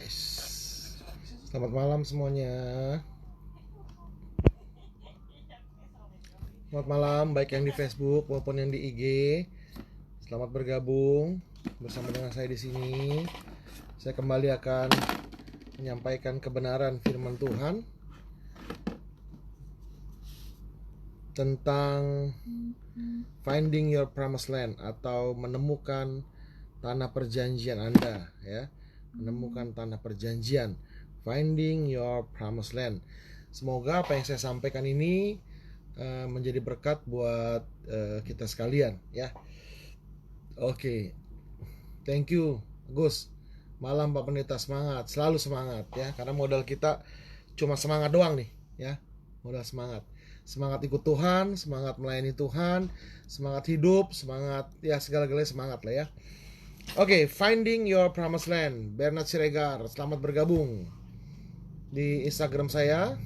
Selamat malam semuanya. Selamat malam baik yang di Facebook maupun yang di IG. Selamat bergabung bersama dengan saya di sini. Saya kembali akan menyampaikan kebenaran firman Tuhan tentang finding your promised land atau menemukan tanah perjanjian Anda, ya. Menemukan tanah perjanjian, finding your promised land. Semoga apa yang saya sampaikan ini menjadi berkat buat kita sekalian, ya. Oke. Thank you, Gus. Malam Pak Pendeta, semangat, selalu semangat ya, karena modal kita cuma semangat doang nih, ya. Modal semangat. Semangat ikut Tuhan, semangat melayani Tuhan, semangat hidup, semangat ya segala-galanya semangat lah ya. Oke, finding your promised land. Bernard Siregar, selamat bergabung di Instagram saya.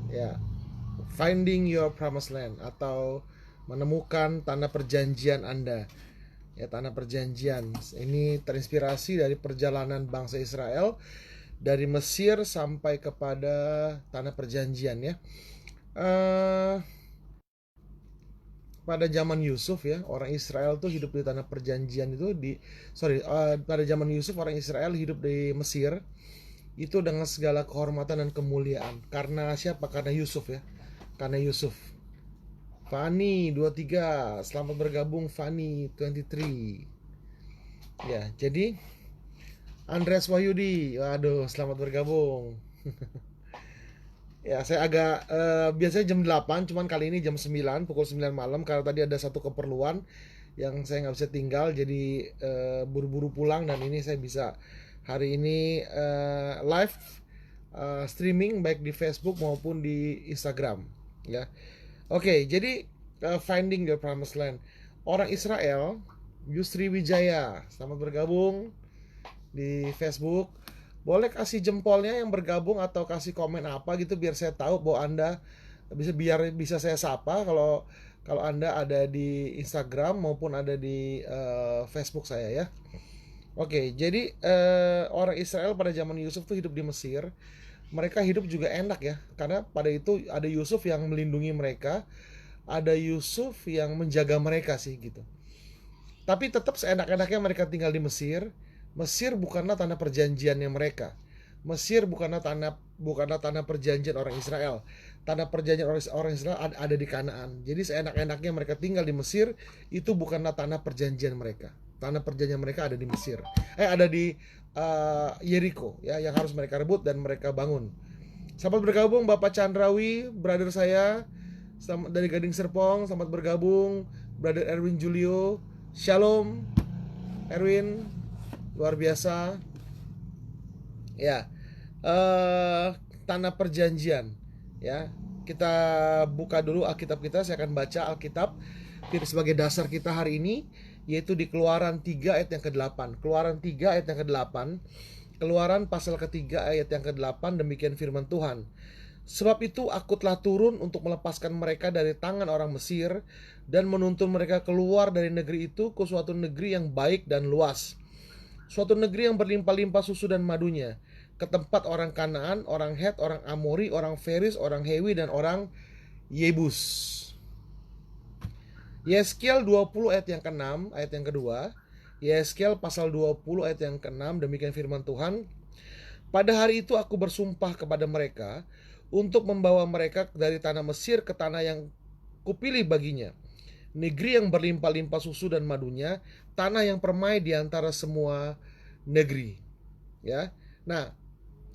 Ya, finding your promised land atau menemukan tanah perjanjian Anda. Ya, tanah perjanjian. Ini terinspirasi dari perjalanan bangsa Israel dari Mesir sampai kepada tanah perjanjian, ya. Pada zaman Yusuf, ya, orang Israel tuh hidup di tanah perjanjian itu pada zaman Yusuf orang Israel hidup di Mesir itu dengan segala kehormatan dan kemuliaan. Karena siapa? Karena Yusuf, ya. Karena Yusuf. Fani 23, selamat bergabung Fani 23. Ya, jadi Andreas Wahyudi, waduh, selamat bergabung. Ya, saya agak biasanya jam 8, cuman kali ini jam 9, pukul 9 malam karena tadi ada satu keperluan yang saya nggak bisa tinggal, jadi buru-buru pulang dan ini saya bisa hari ini live streaming baik di Facebook maupun di Instagram, ya. Oke, jadi finding your promised land. Orang Israel, Yusri Wijaya, selamat bergabung di Facebook. Boleh kasih jempolnya yang bergabung atau kasih komen apa gitu biar saya tahu bahwa Anda biar bisa saya sapa kalau Anda ada di Instagram maupun ada di Facebook saya, ya. Oke, jadi orang Israel pada zaman Yusuf tuh hidup di Mesir. Mereka hidup juga enak, ya, karena pada itu ada Yusuf yang melindungi mereka, ada Yusuf yang menjaga mereka sih gitu. Tapi tetap seenak-enaknya mereka tinggal di Mesir. Mesir bukanlah tanah perjanjiannya mereka. Mesir bukanlah tanah perjanjian orang Israel. Tanah perjanjian orang Israel ada di Kanaan. Jadi seenak-enaknya mereka tinggal di Mesir, itu bukanlah tanah perjanjian mereka. Tanah perjanjian mereka ada di Mesir. Ada di Yeriko, ya, yang harus mereka rebut dan mereka bangun. Selamat bergabung Bapak Chandrawi, brother saya dari Gading Serpong. Selamat bergabung brother Erwin Julio. Shalom Erwin, luar biasa. Ya, tanah perjanjian, ya. Kita buka dulu Alkitab kita. Saya akan baca Alkitab sebagai dasar kita hari ini, yaitu di Keluaran 3 ayat yang ke-8. Keluaran 3 ayat yang ke-8. Keluaran pasal ketiga ayat yang ke-8, demikian firman Tuhan. Sebab itu aku telah turun untuk melepaskan mereka dari tangan orang Mesir dan menuntun mereka keluar dari negeri itu ke suatu negeri yang baik dan luas, suatu negeri yang berlimpah-limpah susu dan madunya, ke tempat orang Kanaan, orang Het, orang Amori, orang Feris, orang Hewi, dan orang Yebus. Yeskiel 20 ayat yang ke-6, ayat yang kedua. Yeskiel pasal 20 ayat yang ke-6, demikian firman Tuhan. Pada hari itu aku bersumpah kepada mereka untuk membawa mereka dari tanah Mesir ke tanah yang kupilih baginya, negeri yang berlimpah-limpah susu dan madunya, tanah yang permai di antara semua negeri, ya. Nah,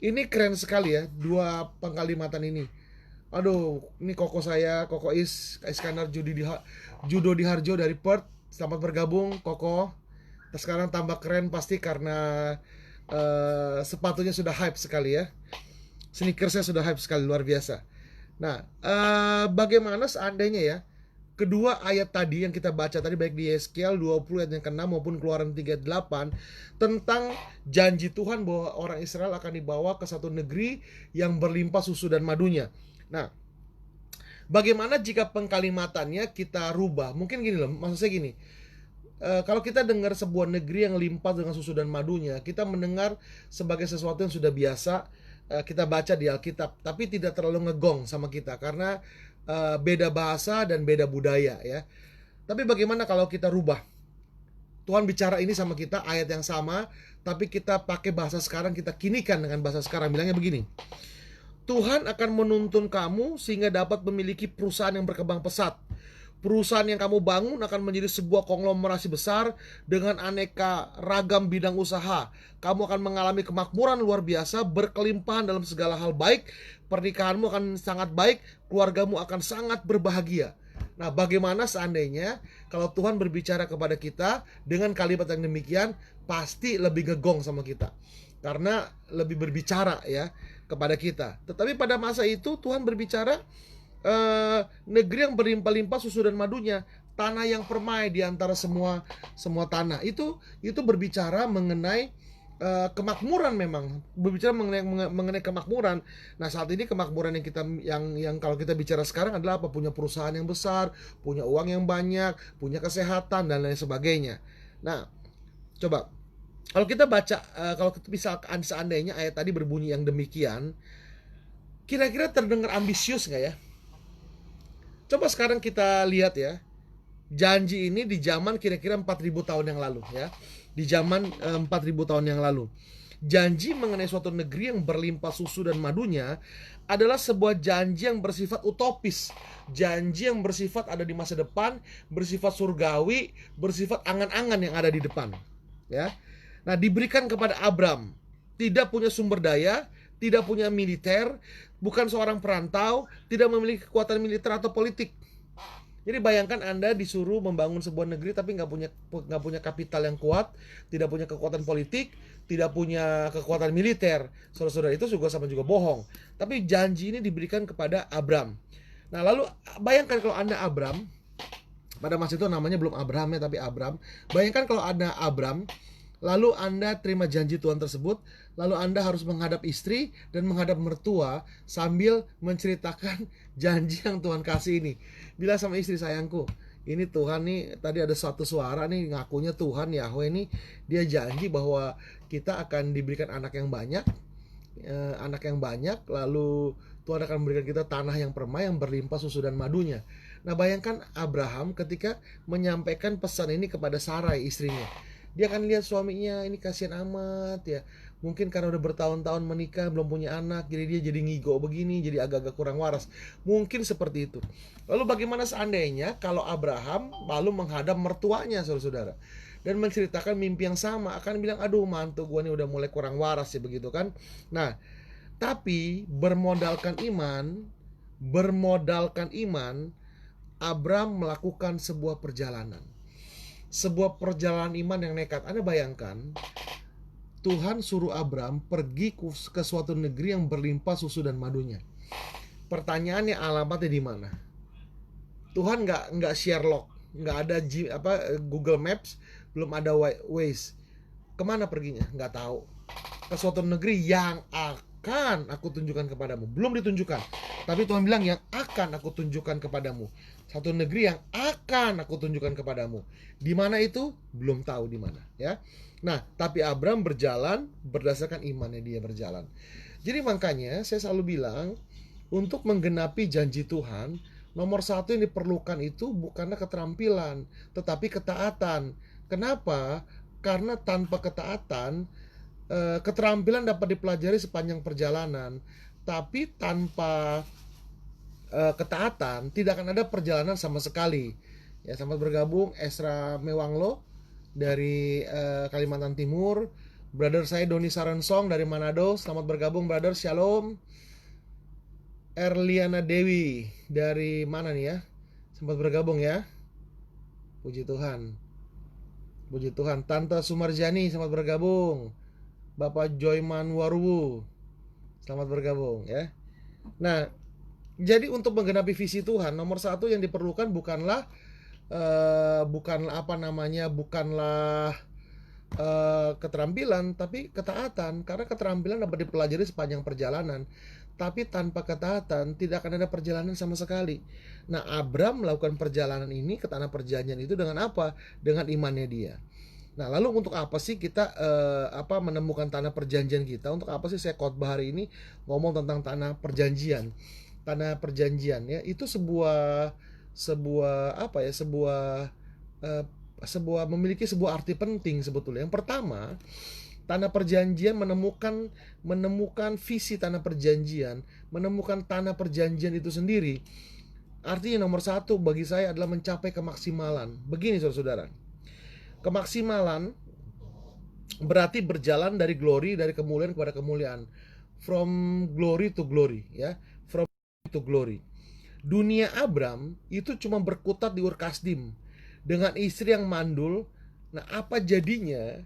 ini keren sekali, ya, dua pengkalimatan ini. Aduh, ini koko saya, Koko Iskandar Judo Diharjo dari Perth. Selamat bergabung Koko. Sekarang tambah keren pasti karena sepatunya sudah hype sekali, ya. Sneakersnya sudah hype sekali, luar biasa. Nah, bagaimana seandainya, ya, kedua ayat tadi yang kita baca tadi, baik di Yeskiel 20 ayat yang ke-6 maupun Keluaran 3:8, tentang janji Tuhan bahwa orang Israel akan dibawa ke satu negeri yang berlimpah susu dan madunya. Nah, bagaimana jika pengkalimatannya kita rubah? Mungkin gini loh, maksud saya gini, kalau kita dengar sebuah negeri yang limpah dengan susu dan madunya, kita mendengar sebagai sesuatu yang sudah biasa, kita baca di Alkitab, tapi tidak terlalu ngegong sama kita karena beda bahasa dan beda budaya ya. Tapi bagaimana kalau kita rubah? Tuhan bicara ini sama kita, ayat yang sama, tapi kita pakai bahasa sekarang, kita kinikan dengan bahasa sekarang. Bilangnya begini, Tuhan akan menuntun kamu sehingga dapat memiliki perusahaan yang berkembang pesat. Perusahaan yang kamu bangun akan menjadi sebuah konglomerasi besar dengan aneka ragam bidang usaha. Kamu akan mengalami kemakmuran luar biasa, berkelimpahan dalam segala hal baik. Pernikahanmu akan sangat baik, keluargamu akan sangat berbahagia. Nah, bagaimana seandainya kalau Tuhan berbicara kepada kita dengan kalimat yang demikian, pasti lebih ngegong sama kita. Karena lebih berbicara ya kepada kita. Tetapi pada masa itu Tuhan berbicara negeri yang berlimpah-limpah susu dan madunya, tanah yang permai di antara semua tanah. Itu berbicara mengenai kemakmuran, memang berbicara mengenai kemakmuran. Nah, saat ini kemakmuran yang kita yang kalau kita bicara sekarang adalah apa? Punya perusahaan yang besar, punya uang yang banyak, punya kesehatan dan lain sebagainya. Nah, coba kalau kita baca, kalau misalkan seandainya ayat tadi berbunyi yang demikian, kira-kira terdengar ambisius nggak ya? Coba sekarang kita lihat ya, janji ini di zaman kira-kira 4000 tahun yang lalu ya. Di zaman 4000 tahun yang lalu. Janji mengenai suatu negeri yang berlimpah susu dan madunya adalah sebuah janji yang bersifat utopis. Janji yang bersifat ada di masa depan, bersifat surgawi, bersifat angan-angan yang ada di depan. Ya. Nah, diberikan kepada Abram, tidak punya sumber daya, tidak punya militer, bukan seorang perantau, tidak memiliki kekuatan militer atau politik. Jadi bayangkan Anda disuruh membangun sebuah negeri tapi nggak punya kapital yang kuat, tidak punya kekuatan politik, tidak punya kekuatan militer. Saudara-saudara, itu juga sama juga bohong. Tapi janji ini diberikan kepada Abram. Nah, lalu bayangkan kalau Anda Abram, pada masa itu namanya belum Abraham ya, tapi Abram. Bayangkan kalau Anda Abram, lalu Anda terima janji Tuhan tersebut, lalu Anda harus menghadap istri dan menghadap mertua sambil menceritakan janji yang Tuhan kasih ini. Bilang sama istri, sayangku, ini Tuhan nih, tadi ada suatu suara nih ngakunya Tuhan Yahweh nih, dia janji bahwa kita akan diberikan anak yang banyak, lalu Tuhan akan memberikan kita tanah yang permai yang berlimpah susu dan madunya. Nah, bayangkan Abraham ketika menyampaikan pesan ini kepada Sarai, istrinya. Dia akan lihat suaminya, ini kasihan amat ya. Mungkin karena udah bertahun-tahun menikah belum punya anak, jadi dia jadi ngigo begini, jadi agak-agak kurang waras. Mungkin seperti itu. Lalu bagaimana seandainya kalau Abraham lalu menghadap mertuanya, saudara-saudara, dan menceritakan mimpi yang sama, akan bilang, aduh mantu gua nih udah mulai kurang waras ya, begitu kan. Nah, tapi bermodalkan iman, Abraham melakukan sebuah perjalanan iman yang nekat. Anda bayangkan, Tuhan suruh Abram pergi ke suatu negeri yang berlimpah susu dan madunya. Pertanyaannya, alamatnya di mana? Tuhan nggak Sherlock, nggak ada Google Maps, belum ada Waze. Kemana perginya? Nggak tahu. Ke suatu negeri yang akan aku tunjukkan kepadamu. Belum ditunjukkan, tapi Tuhan bilang yang akan aku tunjukkan kepadamu. Satu negeri yang akan aku tunjukkan kepadamu. Di mana itu? Belum tahu di mana, ya. Nah, tapi Abram berjalan berdasarkan imannya, dia berjalan. Jadi makanya saya selalu bilang, untuk menggenapi janji Tuhan, nomor satu yang diperlukan itu bukanlah keterampilan, tetapi ketaatan. Kenapa? Karena tanpa ketaatan, keterampilan dapat dipelajari sepanjang perjalanan, tapi tanpa ketaatan tidak akan ada perjalanan sama sekali. Ya, selamat bergabung Esra Mewanglo dari Kalimantan Timur. Brother saya Doni Sarensong dari Manado, selamat bergabung brother, shalom. Erliana Dewi dari mana nih ya, selamat bergabung ya. Puji Tuhan, puji Tuhan. Tante Sumarjani selamat bergabung. Bapak Joyman Waruwu selamat bergabung ya. Nah, jadi untuk menggenapi visi Tuhan, nomor satu yang diperlukan bukanlah keterampilan, tapi ketaatan. Karena keterampilan dapat dipelajari sepanjang perjalanan, tapi tanpa ketaatan tidak akan ada perjalanan sama sekali. Nah, Abram melakukan perjalanan ini ke tanah perjanjian itu dengan apa? Dengan imannya dia. Nah, lalu untuk apa sih kita menemukan tanah perjanjian kita? Untuk apa sih saya khotbah hari ini ngomong tentang tanah perjanjian? Tanah perjanjian ya, itu sebuah sebuah apa ya? Eh, memiliki sebuah arti penting sebetulnya. Yang pertama, tanah perjanjian menemukan menemukan visi tanah perjanjian, menemukan tanah perjanjian itu sendiri. Artinya nomor satu bagi saya adalah mencapai kemaksimalan. Begini saudara-saudara, kemaksimalan berarti berjalan dari glory, dari kemuliaan kepada kemuliaan, from glory to glory ya, from glory to glory. Dunia Abram itu cuma berkutat di Ur Kasdim dengan istri yang mandul. Nah, apa jadinya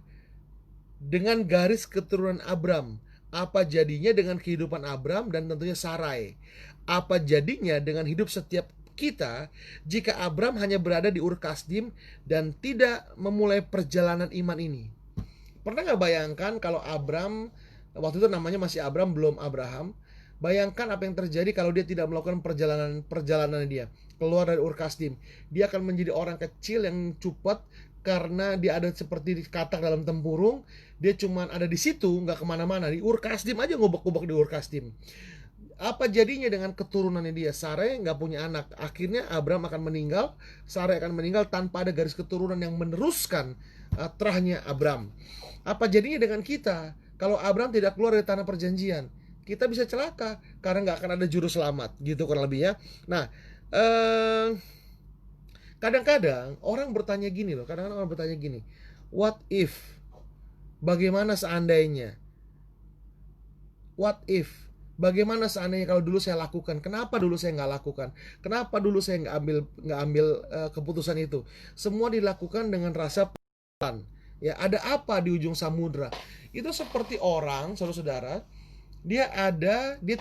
dengan garis keturunan Abram? Apa jadinya dengan kehidupan Abram dan tentunya Sarai? Apa jadinya dengan hidup setiap kita jika Abram hanya berada di Ur Kasdim dan tidak memulai perjalanan iman ini? Pernah nggak bayangkan kalau Abram, waktu itu namanya masih Abram, belum Abraham. Bayangkan apa yang terjadi kalau dia tidak melakukan perjalanan dia keluar dari Ur Kasdim. Dia akan menjadi orang kecil yang cupat karena dia ada seperti katak dalam tempurung. Dia cuma ada di situ, nggak kemana-mana. Di Ur Kasdim aja ngobak-ngobak di Ur Kasdim. Apa jadinya dengan keturunannya dia? Sarai nggak punya anak. Akhirnya Abram akan meninggal, Sarai akan meninggal tanpa ada garis keturunan yang meneruskan terahnya Abram. Apa jadinya dengan kita kalau Abram tidak keluar dari tanah perjanjian? Kita bisa celaka karena nggak akan ada juru selamat, gitu kurang lebih ya. Nah, kadang-kadang orang bertanya gini loh, kadang-kadang orang bertanya gini, what if? Bagaimana seandainya? What if? Bagaimana seandainya kalau dulu saya lakukan? Kenapa dulu saya nggak lakukan? Kenapa dulu saya nggak ambil keputusan itu? Semua dilakukan dengan rasa pelan. Ya, ada apa di ujung samudra? Itu seperti orang, saudara-saudara, dia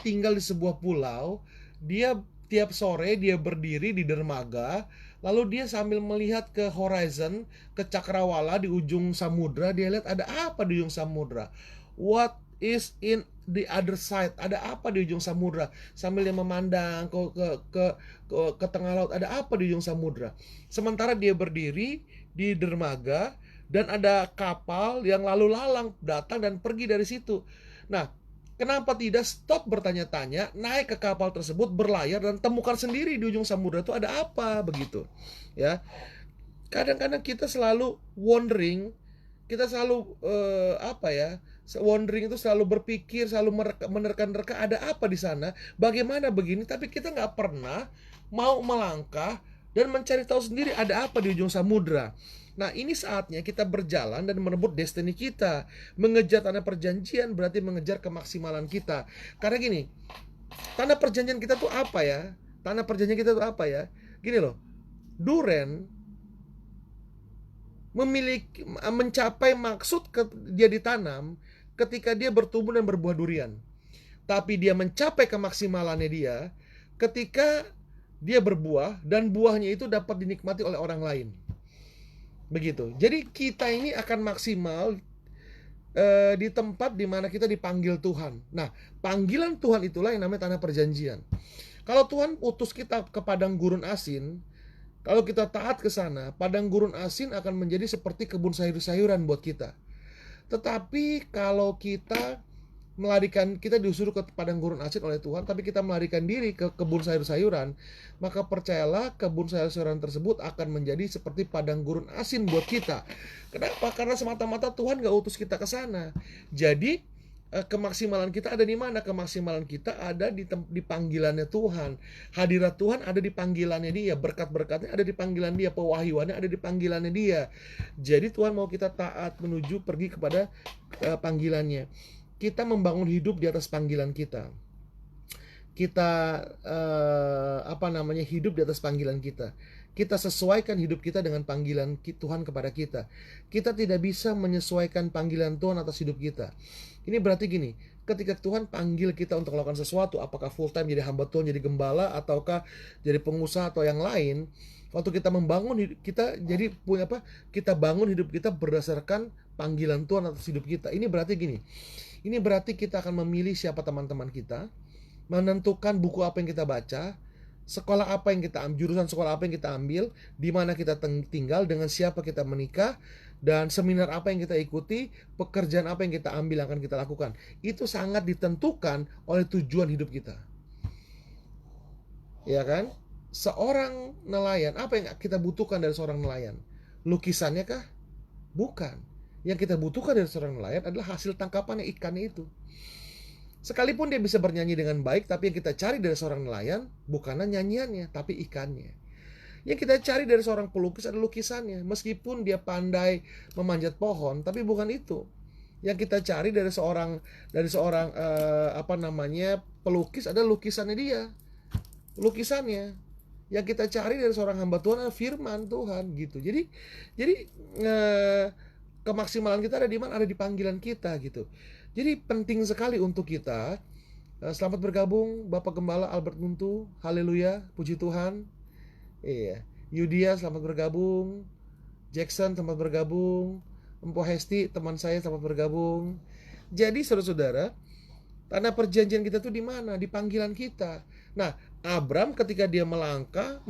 tinggal di sebuah pulau, dia tiap sore dia berdiri di dermaga, lalu dia sambil melihat ke horizon, ke cakrawala di ujung samudra, dia lihat ada apa di ujung samudra? What is in the other side? Ada apa di ujung samudra? Sambil dia memandang ke tengah laut, ada apa di ujung samudra? Sementara dia berdiri di dermaga dan ada kapal yang lalu lalang datang dan pergi dari situ. Nah, kenapa tidak stop bertanya-tanya, naik ke kapal tersebut, berlayar dan temukan sendiri di ujung samudra itu ada apa begitu. Ya. Kadang-kadang kita selalu wondering, kita selalu wondering itu selalu berpikir, selalu menerka-nerka ada apa di sana, bagaimana begini, tapi kita nggak pernah mau melangkah dan mencari tahu sendiri ada apa di ujung samudra. Nah, ini saatnya kita berjalan dan merebut destiny kita. Mengejar tanah perjanjian berarti mengejar kemaksimalan kita. Karena gini, tanah perjanjian kita tuh apa ya? Tanah perjanjian kita tuh apa ya? Gini loh, Duren mencapai maksud dia ditanam ketika dia bertumbuh dan berbuah durian. Tapi dia mencapai kemaksimalannya dia ketika dia berbuah dan buahnya itu dapat dinikmati oleh orang lain. Begitu. Jadi kita ini akan maksimal di tempat di mana kita dipanggil Tuhan. Nah, panggilan Tuhan itulah yang namanya tanah perjanjian. Kalau Tuhan utus kita ke padang gurun asin, kalau kita taat ke sana, padang gurun asin akan menjadi seperti kebun sayur-sayuran buat kita. Tetapi kalau kita disuruh ke padang gurun asin oleh Tuhan, tapi kita melarikan diri ke kebun sayur-sayuran, maka percayalah kebun sayur-sayuran tersebut akan menjadi seperti padang gurun asin buat kita. Kenapa? Karena semata-mata Tuhan gak utus kita ke sana. Jadi kemaksimalan kita ada di mana? Kemaksimalan kita ada di panggilannya Tuhan. Hadirat Tuhan ada di panggilannya Dia, berkat-berkatnya ada di panggilan Dia, pewahyuannya ada di panggilannya Dia. Jadi Tuhan mau kita taat menuju pergi kepada panggilannya. Kita membangun hidup di atas panggilan kita. Kita hidup di atas panggilan kita. Kita sesuaikan hidup kita dengan panggilan Tuhan kepada kita. Kita tidak bisa menyesuaikan panggilan Tuhan atas hidup kita. Ini berarti gini, ketika Tuhan panggil kita untuk melakukan sesuatu, apakah full time jadi hamba Tuhan, jadi gembala, ataukah jadi pengusaha atau yang lain, waktu kita membangun kita bangun hidup kita berdasarkan panggilan Tuhan atas hidup kita. Ini berarti gini, ini berarti kita akan memilih siapa teman-teman kita, menentukan buku apa yang kita baca, sekolah apa yang kita ambil, jurusan sekolah apa yang kita ambil, di mana kita tinggal, dengan siapa kita menikah, dan seminar apa yang kita ikuti, pekerjaan apa yang kita ambil yang akan kita lakukan. Itu sangat ditentukan oleh tujuan hidup kita. Ya kan? Seorang nelayan, apa yang kita butuhkan dari seorang nelayan? Lukisannya kah? Bukan. Yang kita butuhkan dari seorang nelayan adalah hasil tangkapannya, ikannya itu. Sekalipun dia bisa bernyanyi dengan baik, tapi yang kita cari dari seorang nelayan bukanlah nyanyiannya, tapi ikannya. Yang kita cari dari seorang pelukis adalah lukisannya. Meskipun dia pandai memanjat pohon, tapi bukan itu. Yang kita cari dari seorang pelukis adalah lukisannya dia. Lukisannya. Yang kita cari dari seorang hamba Tuhan adalah firman Tuhan gitu. Jadi kemaksimalan kita ada di mana? Ada di panggilan kita gitu. Jadi penting sekali untuk kita. Selamat bergabung Bapak Gembala Albert Muntu. Haleluya, puji Tuhan. Iya. Yudia selamat bergabung. Jackson selamat bergabung. Empo Hesti teman saya selamat bergabung. Jadi saudara-saudara, tanah perjanjian kita tuh di mana? Di panggilan kita. Nah, Abram ketika dia melangkah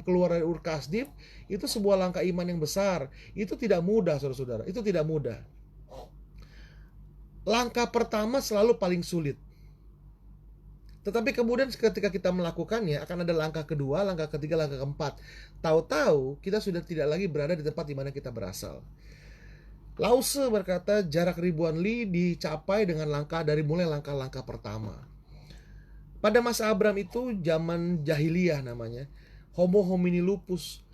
keluar dari Ur Kasdim, itu sebuah langkah iman yang besar. Itu tidak mudah saudara-saudara. Itu tidak mudah. Langkah pertama selalu paling sulit. Tetapi kemudian ketika kita melakukannya, akan ada langkah kedua, langkah ketiga, langkah keempat. Tahu-tahu kita sudah tidak lagi berada di tempat di mana kita berasal. Lause berkata jarak ribuan li dicapai dengan mulai langkah-langkah pertama. Pada masa Abram itu zaman jahiliyah namanya. Homo homini lupus.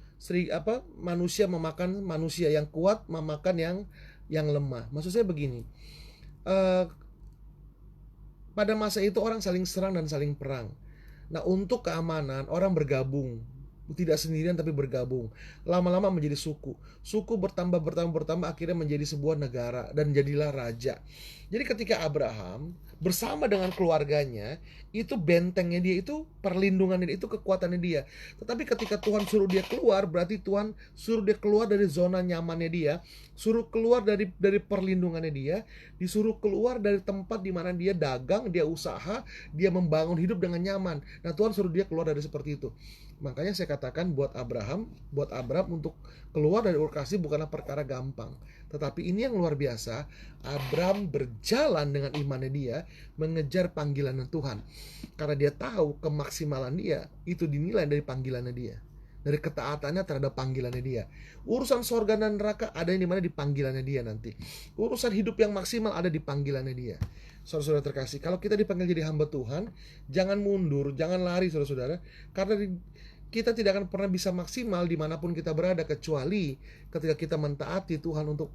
Manusia memakan manusia, yang kuat memakan yang lemah. Maksud saya begini. Pada masa itu orang saling serang dan saling perang. Nah, untuk keamanan orang bergabung, tidak sendirian tapi bergabung. Lama-lama menjadi suku. Suku bertambah akhirnya menjadi sebuah negara dan jadilah raja. Jadi ketika Abraham bersama dengan keluarganya, itu bentengnya dia, itu perlindungannya dia, itu kekuatannya dia. Tetapi ketika Tuhan suruh dia keluar, berarti Tuhan suruh dia keluar dari zona nyamannya dia, suruh keluar dari perlindungannya dia, disuruh keluar dari tempat di mana dia dagang, dia usaha, dia membangun hidup dengan nyaman. Nah, Tuhan suruh dia keluar dari seperti itu. Makanya saya katakan buat Abram untuk keluar dari Ur Kasdim bukanlah perkara gampang. Tetapi ini yang luar biasa, Abram berjalan dengan imannya dia mengejar panggilan Tuhan. Karena dia tahu kemaksimalan dia itu dinilai dari panggilannya dia, dari ketaatannya terhadap panggilannya dia. Urusan sorga dan neraka ada yang dimana di panggilannya dia nanti. Urusan hidup yang maksimal ada di panggilannya dia. Saudara-saudara terkasih, kalau kita dipanggil jadi hamba Tuhan, jangan mundur, jangan lari saudara-saudara. Karena kita tidak akan pernah bisa maksimal dimanapun kita berada, kecuali ketika kita mentaati Tuhan untuk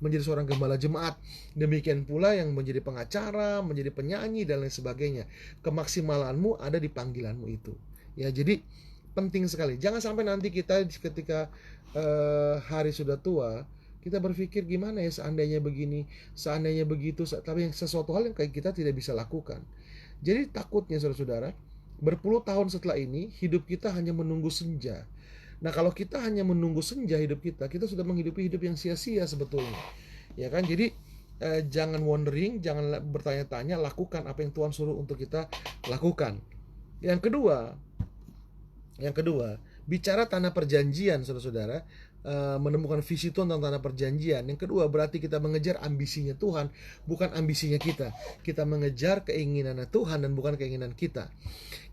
menjadi seorang gembala jemaat. Demikian pula yang menjadi pengacara, menjadi penyanyi dan lain sebagainya. Kemaksimalanmu ada di panggilanmu itu. Ya, jadi penting sekali. Jangan sampai nanti kita ketika hari sudah tua, kita berpikir gimana ya seandainya begini, seandainya begitu, tapi sesuatu hal yang kayak kita tidak bisa lakukan. Jadi takutnya saudara-saudara, berpuluh tahun setelah ini hidup kita hanya menunggu senja. Nah, kalau kita hanya menunggu senja hidup kita sudah menghidupi hidup yang sia-sia sebetulnya. Ya kan? Jadi jangan wondering, jangan bertanya-tanya, lakukan apa yang Tuhan suruh untuk kita lakukan. Yang kedua, bicara tanah perjanjian saudara-saudara, menemukan visi Tuhan tentang tanah perjanjian. Yang kedua, berarti kita mengejar ambisinya Tuhan, bukan ambisinya kita. Kita mengejar keinginannya Tuhan dan bukan keinginan kita.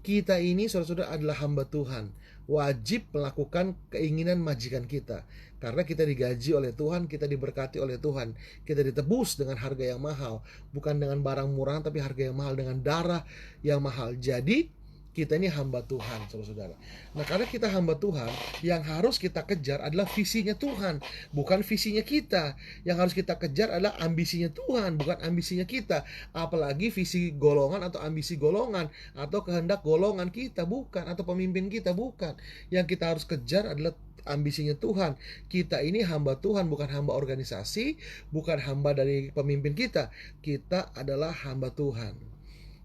Kita ini saudara-saudara adalah hamba Tuhan, wajib melakukan keinginan majikan kita. Karena kita digaji oleh Tuhan, kita diberkati oleh Tuhan, kita ditebus dengan harga yang mahal, bukan dengan barang murah tapi harga yang mahal, dengan darah yang mahal. Jadi kita ini hamba Tuhan, saudara-saudara. Nah, karena kita hamba Tuhan, yang harus kita kejar adalah visinya Tuhan, bukan visinya kita. Yang harus kita kejar adalah ambisinya Tuhan, bukan ambisinya kita. Apalagi visi golongan atau ambisi golongan atau kehendak golongan kita, bukan, atau pemimpin kita, bukan. Yang kita harus kejar adalah ambisinya Tuhan. Kita ini hamba Tuhan, bukan hamba organisasi, bukan hamba dari pemimpin kita. Kita adalah hamba Tuhan.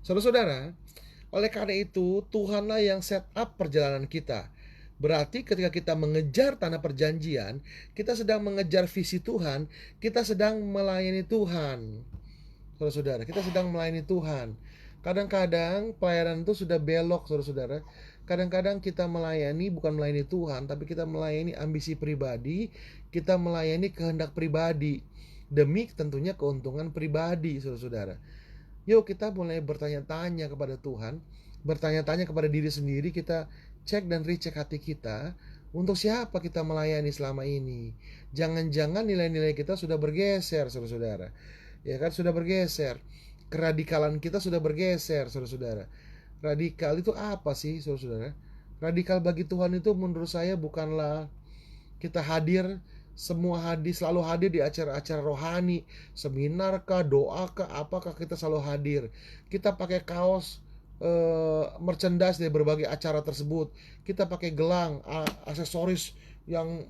Saudara-saudara, oleh karena itu, Tuhanlah yang set up perjalanan kita. Berarti ketika kita mengejar tanah perjanjian, kita sedang mengejar visi Tuhan, kita sedang melayani Tuhan. Saudara-saudara, kita sedang melayani Tuhan. Kadang-kadang pelayanan itu sudah belok, saudara-saudara. Kadang-kadang kita melayani bukan melayani Tuhan, tapi kita melayani ambisi pribadi, kita melayani kehendak pribadi, demi tentunya keuntungan pribadi, saudara-saudara. Yuk kita mulai bertanya-tanya kepada Tuhan, bertanya-tanya kepada diri sendiri, kita cek dan recheck hati kita, untuk siapa kita melayani selama ini. Jangan-jangan nilai-nilai kita sudah bergeser, saudara-saudara. Ya kan, sudah bergeser. Keradikalan kita sudah bergeser, saudara-saudara. Radikal itu apa sih, saudara-saudara? Radikal bagi Tuhan itu menurut saya bukanlah kita hadir, semua hadis selalu hadir di acara-acara rohani, seminar kah, doa kah, apakah kita selalu hadir. Kita pakai kaos merchandise dari berbagai acara tersebut. Kita pakai gelang, aksesoris yang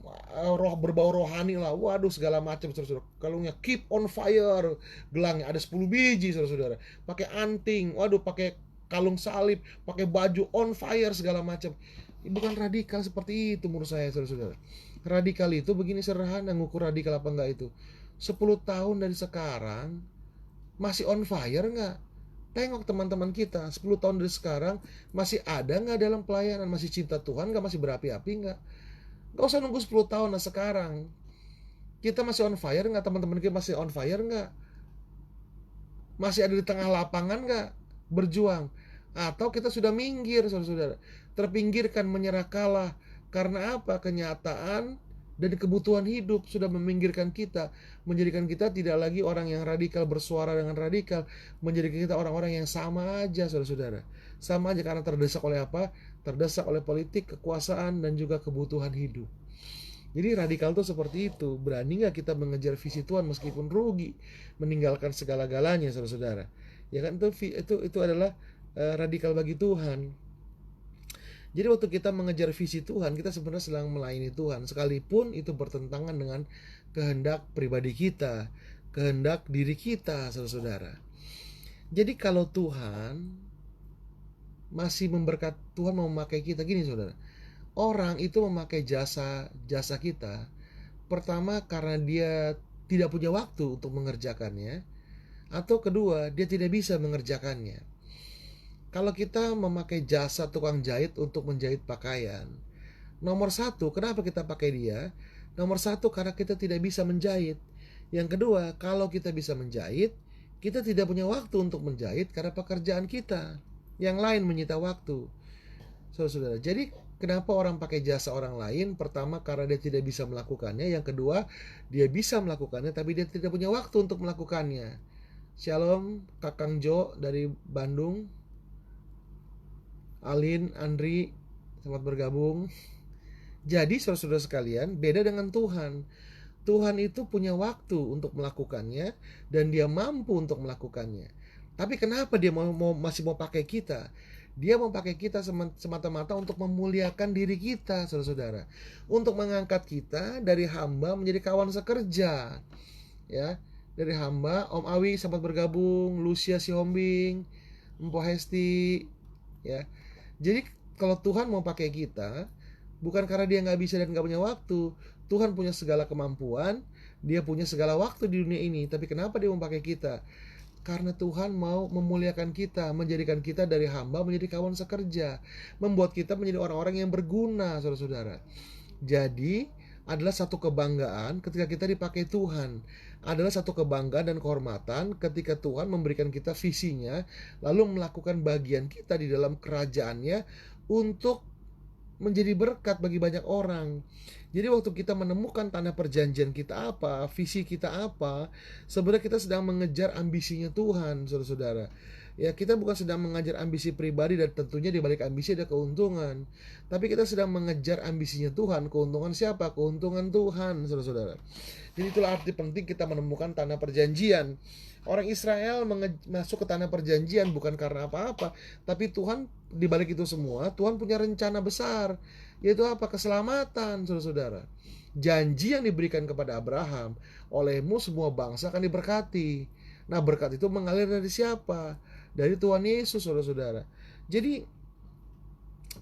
berbau rohani lah. Waduh, segala macam, saudara-saudara. Kalungnya keep on fire, gelangnya ada 10 biji, saudara-saudara. Pakai anting, waduh, pakai kalung salib, pakai baju on fire segala macam. Bukan radikal seperti itu menurut saya, saudara-saudara. Radikal itu begini sederhana, ngukur radikal apa enggak itu. 10 tahun dari sekarang masih on fire enggak? Tengok teman-teman kita 10 tahun dari sekarang masih ada enggak dalam pelayanan, masih cinta Tuhan enggak, masih berapi-api enggak? Enggak usah nunggu 10 tahun lah, sekarang kita masih on fire enggak? Teman-teman kita masih on fire enggak? Masih ada di tengah lapangan enggak berjuang? Atau kita sudah minggir, saudara-saudara, terpinggirkan, menyerah kalah. Karena apa? Kenyataan dan kebutuhan hidup sudah meminggirkan kita, menjadikan kita tidak lagi orang yang radikal bersuara dengan radikal, menjadikan kita orang-orang yang sama aja, saudara-saudara. Sama aja karena terdesak oleh apa? Terdesak oleh politik, kekuasaan, dan juga kebutuhan hidup. Jadi radikal itu seperti itu. Berani gak kita mengejar visi Tuhan meskipun rugi, meninggalkan segala-galanya, saudara-saudara? Ya kan, itu adalah radikal bagi Tuhan. Jadi waktu kita mengejar visi Tuhan, kita sebenarnya sedang melayani Tuhan, sekalipun itu bertentangan dengan kehendak pribadi kita, kehendak diri kita, saudara-saudara. Jadi kalau Tuhan masih memberkati, Tuhan mau memakai kita, gini saudara, orang itu memakai jasa kita, pertama karena dia tidak punya waktu untuk mengerjakannya, atau kedua dia tidak bisa mengerjakannya. Kalau kita memakai jasa tukang jahit untuk menjahit pakaian, nomor satu, kenapa kita pakai dia? Nomor satu, karena kita tidak bisa menjahit. Yang kedua, kalau kita bisa menjahit, kita tidak punya waktu untuk menjahit karena pekerjaan kita yang lain menyita waktu. Saudara-saudara, jadi kenapa orang pakai jasa orang lain? Pertama, karena dia tidak bisa melakukannya. Yang kedua, dia bisa melakukannya tapi dia tidak punya waktu untuk melakukannya. Shalom, Kakang Jo dari Bandung. Alin, Andri, selamat bergabung. Jadi saudara-saudara sekalian, beda dengan Tuhan. Tuhan itu punya waktu untuk melakukannya dan dia mampu untuk melakukannya. Tapi kenapa dia masih mau pakai kita? Dia mau pakai kita semata-mata untuk memuliakan diri kita, saudara-saudara. Untuk mengangkat kita dari hamba menjadi kawan sekerja. Ya, dari hamba, Om Awi selamat bergabung, Lucia Sihombing, Mpo Hesti, ya. Jadi kalau Tuhan mau pakai kita, bukan karena dia nggak bisa dan nggak punya waktu. Tuhan punya segala kemampuan, dia punya segala waktu di dunia ini. Tapi kenapa dia mau pakai kita? Karena Tuhan mau memuliakan kita, menjadikan kita dari hamba menjadi kawan sekerja, membuat kita menjadi orang-orang yang berguna, saudara-saudara. Jadi adalah satu kebanggaan ketika kita dipakai Tuhan. Adalah satu kebanggaan dan kehormatan ketika Tuhan memberikan kita visinya, lalu melakukan bagian kita di dalam kerajaannya untuk menjadi berkat bagi banyak orang. Jadi waktu kita menemukan tanah perjanjian kita apa, visi kita apa, sebenarnya kita sedang mengejar ambisinya Tuhan, saudara-saudara. Ya, kita bukan sedang mengejar ambisi pribadi dan tentunya di balik ambisi ada keuntungan. Tapi kita sedang mengejar ambisinya Tuhan. Keuntungan siapa? Keuntungan Tuhan, saudara-saudara. Jadi itulah arti penting kita menemukan tanah perjanjian. Orang Israel masuk ke tanah perjanjian bukan karena apa-apa, tapi Tuhan di balik itu semua, Tuhan punya rencana besar, yaitu apa? Keselamatan, saudara-saudara. Janji yang diberikan kepada Abraham, olehmu semua bangsa akan diberkati. Nah, berkat itu mengalir dari siapa? Dari Tuhan Yesus, saudara-saudara. Jadi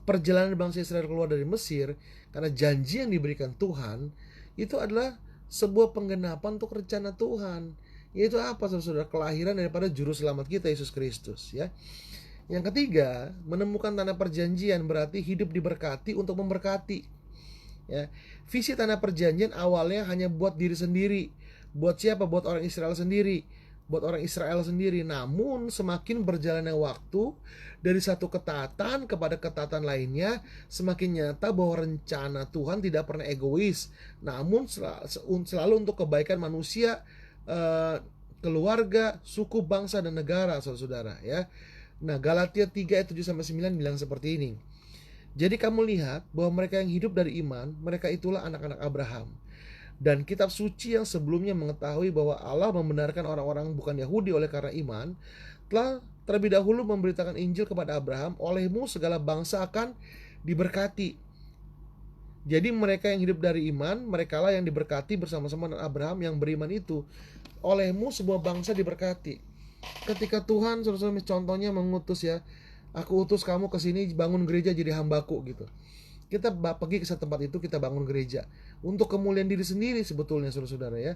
perjalanan bangsa Israel keluar dari Mesir, karena janji yang diberikan Tuhan itu adalah sebuah penggenapan untuk rencana Tuhan. Yaitu apa, saudara? Kelahiran daripada juru selamat kita, Yesus Kristus, ya. Yang ketiga, menemukan tanah perjanjian berarti hidup diberkati untuk memberkati, ya. Visi tanah perjanjian awalnya hanya buat diri sendiri. Buat siapa? Buat orang Israel sendiri. Buat orang Israel sendiri. Namun semakin berjalannya waktu, dari satu ketaatan kepada ketaatan lainnya, semakin nyata bahwa rencana Tuhan tidak pernah egois, namun selalu untuk kebaikan manusia, keluarga, suku, bangsa, dan negara, saudara-saudara, ya. Nah, Galatia 3 ayat 7-9 bilang seperti ini. Jadi kamu lihat bahwa mereka yang hidup dari iman, mereka itulah anak-anak Abraham. Dan kitab suci yang sebelumnya mengetahui bahwa Allah membenarkan orang-orang bukan Yahudi oleh karena iman, telah terlebih dahulu memberitakan Injil kepada Abraham, olehmu segala bangsa akan diberkati. Jadi mereka yang hidup dari iman, merekalah yang diberkati bersama-sama dengan Abraham yang beriman itu. Olehmu sebuah bangsa diberkati. Ketika Tuhan, saudara-saudara, contohnya mengutus, ya, aku utus kamu ke sini bangun gereja jadi hambaku, gitu. Kita pergi ke satu tempat itu, kita bangun gereja untuk kemuliaan diri sendiri sebetulnya, saudara-saudara, ya.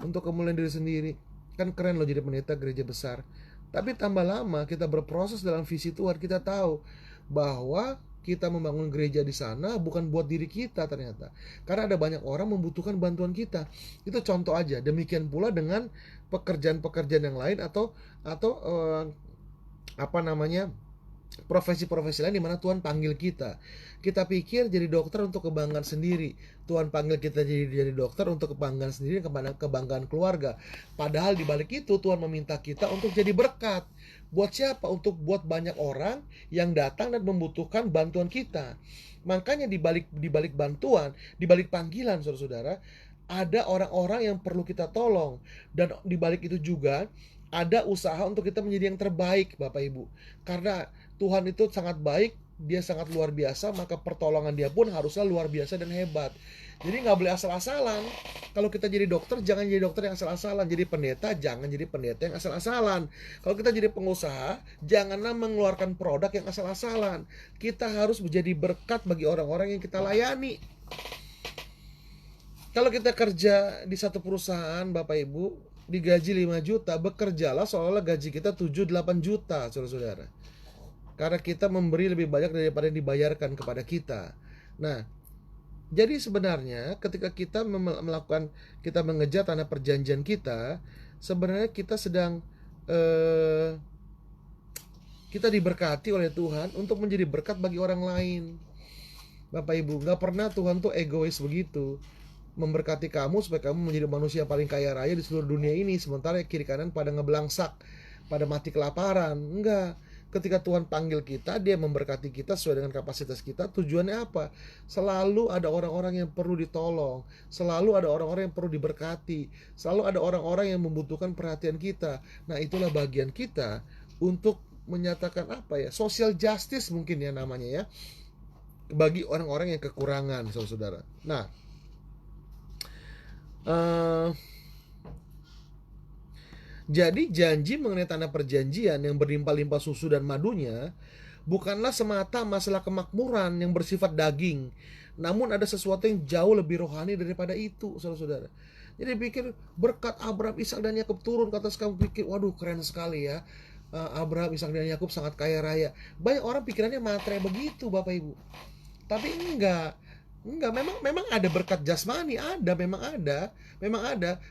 Untuk kemuliaan diri sendiri. Kan keren loh jadi pendeta gereja besar. Tapi tambah lama kita berproses dalam visi Tuhan, kita tahu bahwa kita membangun gereja di sana bukan buat diri kita ternyata. Karena ada banyak orang membutuhkan bantuan kita. Itu contoh aja. Demikian pula dengan pekerjaan-pekerjaan yang lain atau profesi-profesi lain di mana Tuhan panggil kita. Kita pikir jadi dokter untuk kebanggaan sendiri. Tuhan panggil kita jadi dokter untuk kebanggaan sendiri, kebanggaan keluarga. Padahal di balik itu Tuhan meminta kita untuk jadi berkat. Buat siapa? Untuk buat banyak orang yang datang dan membutuhkan bantuan kita. Makanya di balik bantuan, di balik panggilan, saudara-saudara, ada orang-orang yang perlu kita tolong. Dan di balik itu juga ada usaha untuk kita menjadi yang terbaik, Bapak Ibu. Karena Tuhan itu sangat baik, dia sangat luar biasa, maka pertolongan dia pun haruslah luar biasa dan hebat. Jadi gak boleh asal-asalan. Kalau kita jadi dokter, jangan jadi dokter yang asal-asalan. Jadi pendeta, jangan jadi pendeta yang asal-asalan. Kalau kita jadi pengusaha, janganlah mengeluarkan produk yang asal-asalan. Kita harus menjadi berkat bagi orang-orang yang kita layani. Kalau kita kerja di satu perusahaan, Bapak Ibu, digaji 5 juta, bekerjalah seolah-olah gaji kita 7-8 juta, saudara-saudara. Karena kita memberi lebih banyak daripada yang dibayarkan kepada kita. Nah, jadi sebenarnya ketika kita kita mengejar tanah perjanjian kita, sebenarnya kita sedang kita diberkati oleh Tuhan untuk menjadi berkat bagi orang lain. Bapak Ibu, gak pernah Tuhan tuh egois begitu, memberkati kamu supaya kamu menjadi manusia paling kaya raya di seluruh dunia ini, sementara kiri kanan pada ngebelangsak, pada mati kelaparan. Enggak. Ketika Tuhan panggil kita, dia memberkati kita sesuai dengan kapasitas kita. Tujuannya apa? Selalu ada orang-orang yang perlu ditolong, selalu ada orang-orang yang perlu diberkati, selalu ada orang-orang yang membutuhkan perhatian kita. Nah, itulah bagian kita untuk menyatakan social justice mungkin ya namanya, ya, bagi orang-orang yang kekurangan, saudara-saudara. Nah, jadi janji mengenai tanah perjanjian yang berlimpah-limpah susu dan madunya bukanlah semata masalah kemakmuran yang bersifat daging, namun ada sesuatu yang jauh lebih rohani daripada itu, saudara-saudara. Jadi pikir berkat Abraham, Ishak, dan Yakub turun ke atas kamu, pikir waduh keren sekali ya, Abraham, Ishak, dan Yakub sangat kaya raya. Banyak orang pikirannya materai begitu, Bapak Ibu. Tapi enggak, memang ada berkat jasmani, memang ada.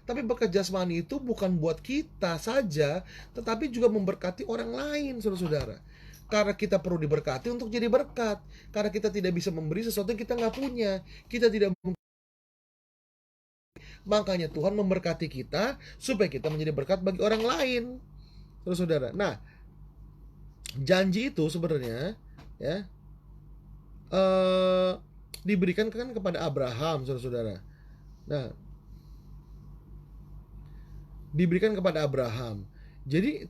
Tapi berkat jasmani itu bukan buat kita saja, tetapi juga memberkati orang lain, saudara-saudara. Karena kita perlu diberkati untuk jadi berkat. Karena kita tidak bisa memberi sesuatu yang kita nggak punya. Kita tidak. Makanya Tuhan memberkati kita supaya kita menjadi berkat bagi orang lain, saudara. Nah, janji itu sebenarnya, ya, diberikan kan kepada Abraham, saudara-saudara. Nah, diberikan kepada Abraham. Jadi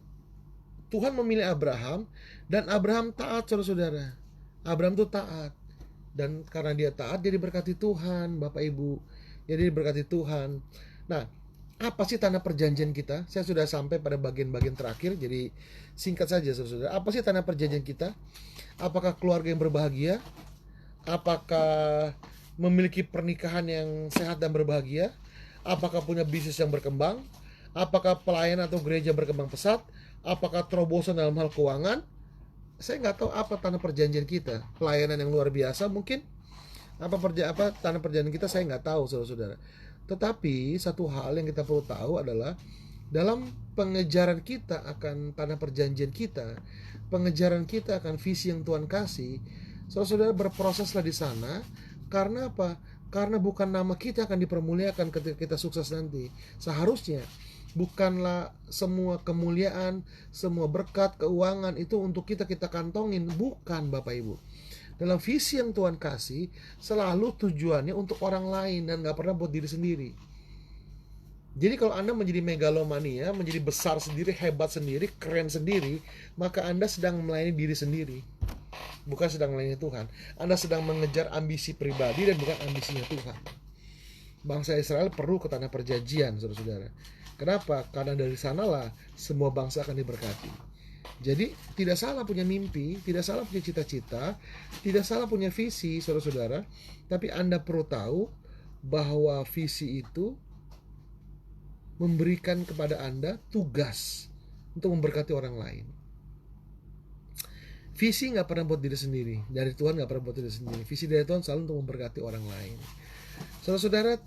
Tuhan memilih Abraham, dan Abraham taat, saudara-saudara. Abraham tuh taat, dan karena dia taat, dia diberkati Tuhan, Bapak Ibu. Jadi diberkati Tuhan. Nah, Apa sih tanah perjanjian kita? Saya sudah sampai pada bagian-bagian terakhir, jadi singkat saja saudara. Apa sih tanah perjanjian kita? Apakah keluarga yang berbahagia? Apakah memiliki pernikahan yang sehat dan berbahagia? Apakah punya bisnis yang berkembang? Apakah pelayanan atau gereja berkembang pesat? Apakah terobosan dalam hal keuangan? Saya nggak tahu apa tanah perjanjian kita. Pelayanan yang luar biasa mungkin. Apa tanah perjanjian kita, saya nggak tahu saudara-saudara. Tetapi satu hal yang kita perlu tahu adalah dalam pengejaran kita akan tanah perjanjian kita, pengejaran kita akan visi yang Tuhan kasih, saudara-saudara, berproseslah di sana. Karena apa? Karena bukan nama kita akan dipermuliakan ketika kita sukses nanti. Seharusnya bukanlah semua kemuliaan, semua berkat, keuangan itu untuk kita kantongin. Bukan, Bapak Ibu. Dalam visi yang Tuhan kasih, selalu tujuannya untuk orang lain dan gak pernah buat diri sendiri. Jadi kalau Anda menjadi megalomania, menjadi besar sendiri, hebat sendiri, keren sendiri, maka Anda sedang melayani diri sendiri, bukan sedang melayani Tuhan. Anda sedang mengejar ambisi pribadi dan bukan ambisinya Tuhan. Bangsa Israel perlu ke tanah perjanjian, saudara-saudara. Kenapa? Karena dari sanalah semua bangsa akan diberkati. Jadi tidak salah punya mimpi, tidak salah punya cita-cita, tidak salah punya visi, saudara-saudara. Tapi Anda perlu tahu bahwa visi itu memberikan kepada Anda tugas untuk memberkati orang lain. Visi gak pernah buat diri sendiri. Dari Tuhan gak pernah buat diri sendiri. Visi dari Tuhan selalu untuk memberkati orang lain. Saudara-saudara,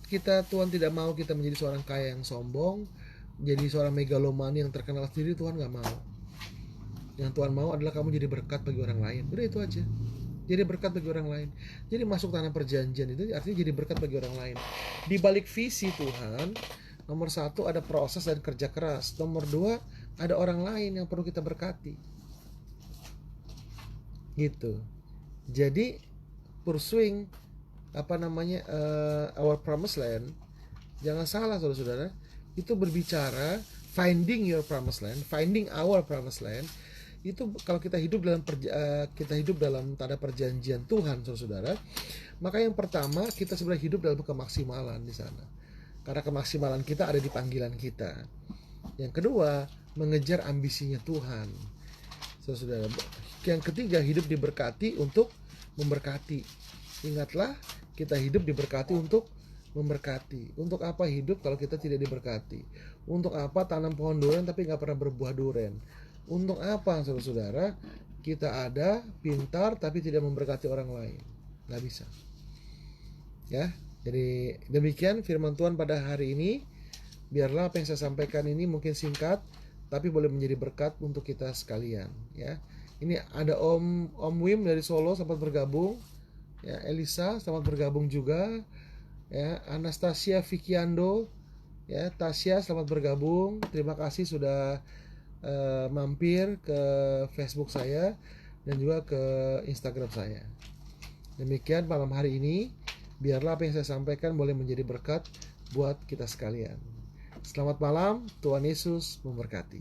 Tuhan tidak mau kita menjadi seorang kaya yang sombong, jadi seorang megalomani yang terkenal sendiri. Tuhan gak mau. Yang Tuhan mau adalah kamu jadi berkat bagi orang lain. Udah itu aja. Jadi berkat bagi orang lain. Jadi masuk tanah perjanjian itu artinya jadi berkat bagi orang lain. Di balik visi Tuhan, nomor 1 ada proses dan kerja keras. Nomor 2 ada orang lain yang perlu kita berkati. Gitu. Jadi pursuing our promised land, jangan salah saudara-saudara, itu berbicara finding your promised land, finding our promised land. Itu kalau kita hidup dalam tanda perjanjian Tuhan, saudara-saudara, maka yang pertama kita sebenarnya hidup dalam kemaksimalan di sana. Karena kemaksimalan kita ada di panggilan kita. Yang kedua, mengejar ambisinya Tuhan. Saudara-saudara, yang ketiga, hidup diberkati untuk memberkati. Ingatlah, kita hidup diberkati untuk memberkati. Untuk apa hidup kalau kita tidak diberkati? Untuk apa tanam pohon durian tapi gak pernah berbuah durian? Untuk apa saudara-saudara kita ada pintar tapi tidak memberkati orang lain? Gak bisa. Ya, jadi demikian firman Tuhan pada hari ini. Biarlah apa yang saya sampaikan ini mungkin singkat, tapi boleh menjadi berkat untuk kita sekalian. Ya, ini ada Om Wim dari Solo sempat bergabung. Ya, Elisa selamat bergabung juga. Ya, Anastasia Vikiando, ya, Tasya selamat bergabung. Terima kasih sudah mampir ke Facebook saya dan juga ke Instagram saya. Demikian malam hari ini. Biarlah apa yang saya sampaikan boleh menjadi berkat buat kita sekalian. Selamat malam, Tuhan Yesus memberkati.